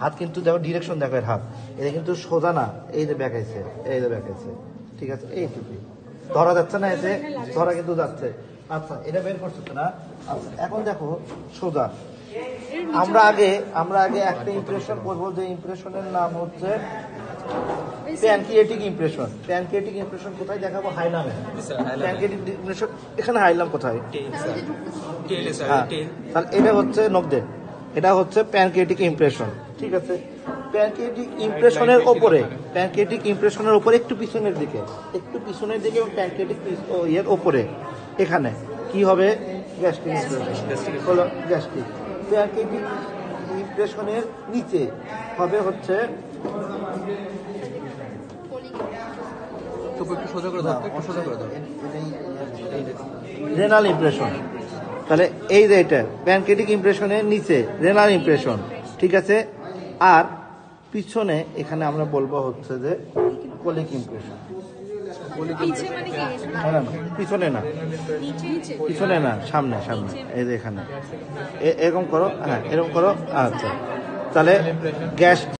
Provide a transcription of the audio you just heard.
হাত কিন্তু দেখো ডিরেকশন দেখো এর হাত, এটা কিন্তু সোজা না, এই যে ব্যাকাইছে, এই যে ব্যাকাইছে, ঠিক আছে, এইটুকুই ধরা যাচ্ছে না, এতে ধরা কিন্তু যাচ্ছে। আচ্ছা এটা বের করছো না। আচ্ছা এখন দেখো সোজা, আমরা আগে একটা ইমপ্রেশন করবো, যে ইমপ্রেশনের নাম হচ্ছে প্যানক্রিয়েটিক ইমপ্রেশন। প্যানক্রিয়েটিক ইমপ্রেশন কোথায় দেখাবো? হাইলামে। প্যানক্রিয়েটিক ইমপ্রেশন এখানে, হাইলাম কোথায়? হ্যাঁ, তাহলে এটা হচ্ছে নগদে, এটা হচ্ছে প্যানক্রিয়েটিক ইমপ্রেশন, ঠিক আছে। প্যানক্রিয়েটিক ইমপ্রেশনের উপরে, প্যানক্রিয়েটিক ইমপ্রেশনের উপরে একটু পিছনের দিকে, একটু পিছনের দিকে, এবং প্যানক্রিয়েটিক এর উপরে এখানে কি হবে? গ্যাস্ট্রিক ইমপ্রেশন হলো গ্যাস্ট্রিক। প্যানক্রিয়েটিক ইমপ্রেশনের নিচে হবে হচ্ছে রেনাল ইমপ্রেশন। তাহলে এই যে এটা প্যানক্রিয়েটিক ইমপ্রেশনের নিচে রেনাল ইমপ্রেশন, ঠিক আছে। আর পিছনে এখানে আমরা বলবো হচ্ছে যে কোলিক ইমপ্রেশন। পিছনে না, পিছনে না, সামনে, সামনে, এই যে এখানে এরকম করো, হ্যাঁ এরকম করো। আচ্ছা তাহলে গ্যাস